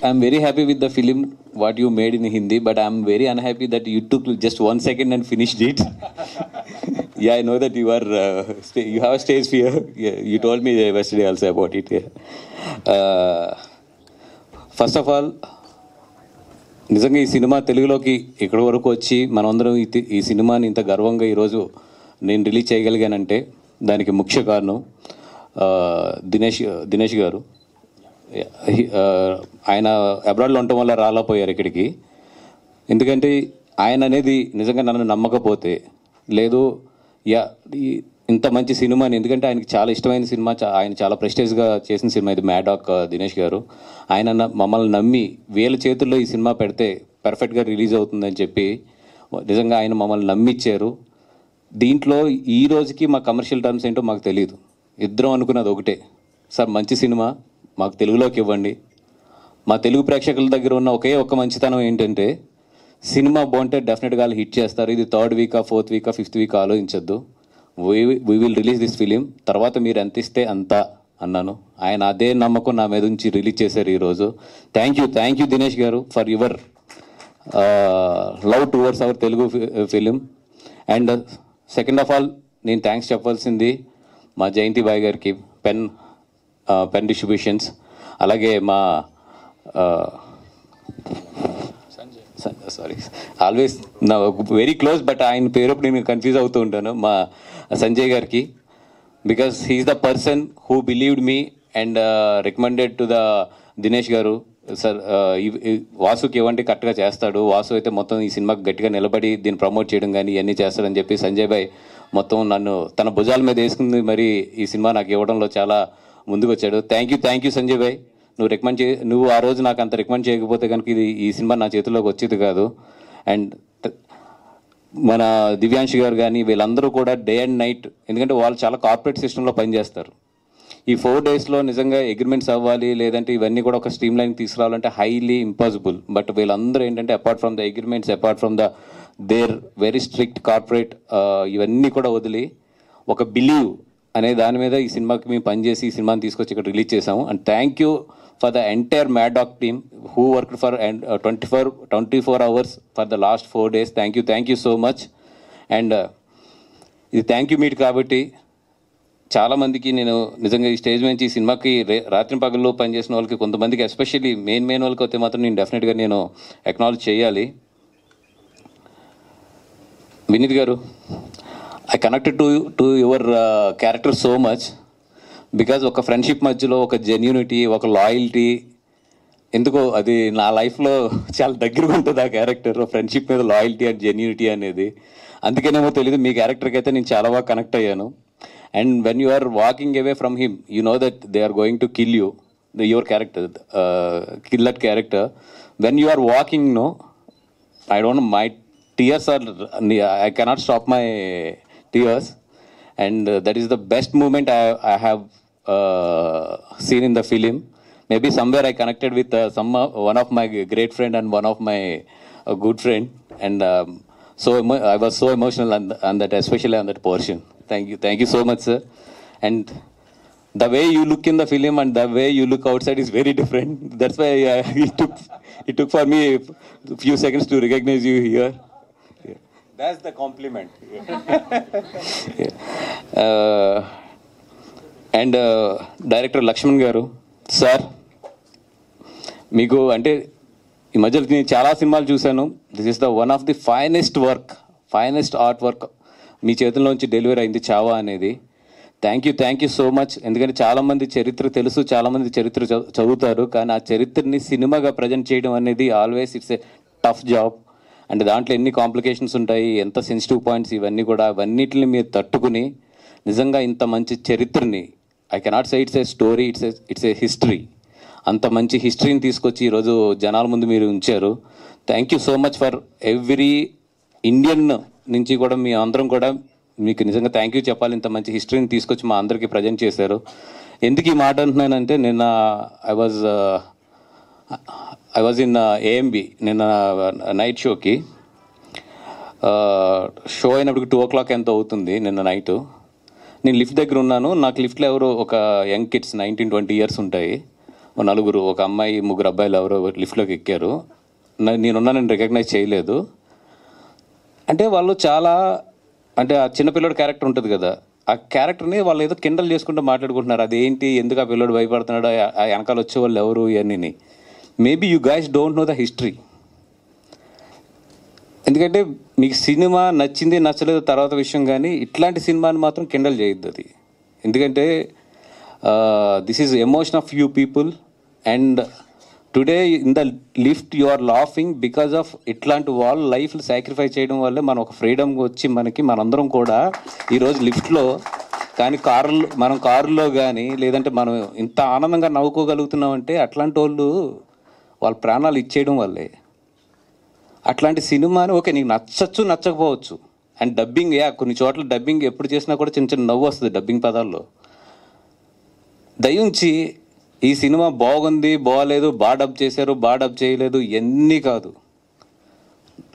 I'm very happy with the film what you made in Hindi, but I'm very unhappy that you took just 1 second and finished it. Yeah, I know that you are you have a stage fear. Yeah, you told me yesterday also about it. Yeah. First of all, నిజంగా ఈ cinema తెలుగులోకి ఇక్కడి వరకు వచ్చి మనమందరం ఈ సినిమాని ఇంత గర్వంగా ఈరోజు నేను రిలీజ్ చేయగలిగానంటే దానికి ముఖ్య కారణం దినేష్ గారు. ఆయన అబ్రాడ్లో ఉండటం వల్ల రాలేకపోయారు ఇక్కడికి. ఎందుకంటే ఆయన అనేది నిజంగా నన్ను నమ్మకపోతే లేదు ఇంత మంచి సినిమాని, ఎందుకంటే ఆయనకి చాలా ఇష్టమైన సినిమా, ఆయన చాలా ప్రెస్టేజ్గా చేసిన సినిమా ఇది మ్యాడాక్ దినేష్ గారు. ఆయన మమ్మల్ని నమ్మి వీళ్ళ చేతుల్లో ఈ సినిమా పెడితే పర్ఫెక్ట్గా రిలీజ్ అవుతుందని చెప్పి నిజంగా ఆయన మమ్మల్ని నమ్మిచ్చారు. దీంట్లో ఈ రోజుకి మా కమర్షియల్ టర్మ్స్ ఏంటో మాకు తెలియదు. ఇద్దరం అనుకున్నది ఒకటే, సార్ మంచి సినిమా మాకు తెలుగులోకి ఇవ్వండి. మా తెలుగు ప్రేక్షకుల దగ్గర ఉన్న ఒక్క మంచితనం ఏంటంటే సినిమా బాగుంటే డెఫినెట్గా వాళ్ళు హిట్ చేస్తారు. ఇది 3rd వీకా 4th వీకా 5th వీక్ ఆలోచించద్దు. We will release this film, తర్వాత మీరు ఎంత ఇస్తే అంత అన్నాను. ఆయన అదే నమ్మకం నా మీద ఉంచి రిలీజ్ చేశారు ఈరోజు. థ్యాంక్ యూ దినేష్ గారు for your love towards our Telugu film. And second of all నేను థ్యాంక్స్ చెప్పాల్సింది మా జయంతి బాయ్ గారికి, పెన్ డిస్ట్రిబ్యూషన్స్, అలాగే మా సారీ ఆల్వేస్ నా వెరీ క్లోజ్ బట్ ఆయన పేరప్పుడు నేను కన్ఫ్యూజ్ అవుతూ ఉంటాను, మా సంజయ్ గారికి. Because he's the person who believed me and recommended to the Dinesh గారు. సార్ వాసుకి ఇవ్వండి కరెక్ట్గా చేస్తాడు, వాసు అయితే మొత్తం ఈ సినిమాకి గట్టిగా నిలబడి దీన్ని ప్రమోట్ చేయడం కానీ ఇవన్నీ చేస్తాడని చెప్పి సంజయ్ భాయ్ మొత్తం నన్ను తన భుజాల మీద వేసుకుంది మరి ఈ సినిమా నాకు ఇవ్వడంలో చాలా ముందుకు వచ్చాడు. థ్యాంక్ యూ సంజయ్ భాయ్. నువ్వు ఆ రోజు నాకు అంత రికమెండ్ చేయకపోతే కనుక ఈ సినిమా నా చేతిలోకి వచ్చేది కాదు. అండ్ మన దివ్యాంశ్ గారు కానీ వీళ్ళందరూ కూడా డే అండ్ నైట్, ఎందుకంటే వాళ్ళు చాలా కార్పొరేట్ సిస్టంలో పనిచేస్తారు. ఈ 4 డేస్లో నిజంగా అగ్రిమెంట్స్ అవ్వాలి, లేదంటే ఇవన్నీ కూడా ఒక స్ట్రీమ్ లైన్ తీసుకురావాలంటే హైలీ ఇంపాసిబుల్. బట్ వీళ్ళందరూ ఏంటంటే apart from the agreements, apart from the their very strict corporate ఇవన్నీ కూడా వదిలి ఒక బిలీవ్ అనే దాని మీద ఈ సినిమాకి మేము పనిచేసి ఈ సినిమాని తీసుకొచ్చి ఇక్కడ రిలీజ్ చేసాము. And thank you for the entire Maddock team who worked for 24 hours for the last 4 days. Thank you so much. And ఇది థ్యాంక్ యూ మీట్ కాబట్టి చాలామందికి నేను నిజంగా ఈ స్టేజ్ నుంచి ఈ సినిమాకి రాత్రి పగల్లో పనిచేసిన వాళ్ళకి కొంతమందికి ఎస్పెషల్లీ మెయిన్ వాళ్ళకి అయితే మాత్రం నేను డెఫినెట్గా నేను అక్నాలెడ్జ్ చేయాలి. వినీత్ గారు, I connected to your character so much because ఒక ఫ్రెండ్షిప్ మధ్యలో ఒక జెన్యూనిటీ, ఒక లాయల్టీ, ఎందుకో అది నా లైఫ్లో చాలా దగ్గరగా ఉంటుంది ఆ క్యారెక్టర్. ఫ్రెండ్షిప్ మీద లాయల్టీ అండ్ జెన్యూనిటీ అనేది, అందుకేనేమో తెలియదు మీ క్యారెక్టర్కి అయితే నేను చాలా బాగా కనెక్ట్ అయ్యాను. And when you are walking away from him you know that they are going to kill you, your character, kill that character. When you are walking no I don't know, my tears are, I cannot stop my tears, and that is the best moment I have seen in the film. Maybe somewhere I connected with one of my great friend and one of my good friend, and I was so emotional on that, especially on that portion. Thank you so much, sir. And the way you look in the film and the way you look outside is very different. That's why it took for me a few seconds to recognize you here. Yeah. That's the compliment. And director Lakshman గారు sir, మీకు అంటే ఈ మధ్యలో నేను చాలా సినిమాలు చూశాను. This is the one of the finest art work మీ చేతుల్లోంచి డెలివరీ అయింది చావా అనేది. Thank you so much. ఎందుకంటే చాలామంది చరిత్ర తెలుసు, చాలామంది చరిత్ర చదువుతారు, కానీ ఆ చరిత్రని సినిమాగా ప్రజెంట్ చేయడం అనేది always it's a tough job. అంటే దాంట్లో ఎన్ని కాంప్లికేషన్స్ ఉంటాయి, ఎంత సెన్సిటివ్ పాయింట్స్, ఇవన్నీ కూడా అవన్నిటిని మీరు తట్టుకుని నిజంగా ఇంత మంచి చరిత్రని, I cannot say it's a story, it's a history, అంత మంచి హిస్టరీని తీసుకొచ్చి ఈరోజు జనాల ముందు మీరు ఉంచారు. Thank you so much for every Indian నుంచి కూడా మీ అందరం కూడా మీకు నిజంగా థ్యాంక్ యూ చెప్పాలి. ఇంత మంచి హిస్టరీని తీసుకొచ్చి మా అందరికీ ప్రజెంట్ చేశారు. ఎందుకు ఈ మాట అంటున్నానంటే నిన్న ఐ వాజ్ ఇన్ ఏఎంబి నిన్న నైట్ షోకి. షో అయినప్పటికి 2 o'clock ఎంతో అవుతుంది నిన్న నైటు. నేను లిఫ్ట్ దగ్గర ఉన్నాను. నాకు లిఫ్ట్లో ఎవరో ఒక యంగ్ కిడ్స్ 19-20 years ఉంటాయి. నలుగురు, ఒక అమ్మాయి, ముగ్గురు అబ్బాయిలు ఎవరో లిఫ్ట్లోకి ఎక్కారు. నేనున్నానని రికగ్నైజ్ చేయలేదు. అంటే వాళ్ళు చాలా, అంటే ఆ చిన్నపిల్లడి క్యారెక్టర్ ఉంటుంది కదా, ఆ క్యారెక్టర్ని వాళ్ళు ఏదో కిండల్ చేసుకుంటూ మాట్లాడుకుంటున్నారు. అదేంటి, ఎందుకు ఆ పిల్లడు భయపడుతున్నాడు, ఆ వెనకాల వచ్చే వాళ్ళు ఎవరు ఇవన్నీ. Maybe you guys don't know the history. ఎందుకంటే మీకు సినిమా నచ్చింది నచ్చలేదు తర్వాత విషయం, కానీ ఇట్లాంటి సినిమాని మాత్రం కిండల్ చేయొద్దు అది. ఎందుకంటే this is emotion of you people, and today in the lift you are laughing because of ఇట్లాంటి వాళ్ళ లైఫ్లు సాక్రిఫైస్ చేయడం వల్లే మనం ఒక ఫ్రీడమ్ వచ్చి మనందరం కూడా ఈరోజు లిఫ్ట్లో కానీ మనం కారులో కానీ లేదంటే మనం ఇంత ఆనందంగా నవ్వుకోగలుగుతున్నామంటే అట్లాంటి వాళ్ళ ప్రాణాలు ఇచ్చేయడం వల్లే. అట్లాంటి సినిమాని ఓకే నీకు నచ్చచ్చు నచ్చకపోవచ్చు, అండ్ డబ్బింగ్ కొన్ని చోట్ల డబ్బింగ్ ఎప్పుడు చేసినా కూడా చిన్న చిన్న నవ్వు వస్తుంది డబ్బింగ్ పదాల్లో. దయించి ఈ సినిమా బాగుంది బాగలేదు, బాగా డబ్ చేశారు బాగా డబ్ చేయలేదు ఇవన్నీ కాదు.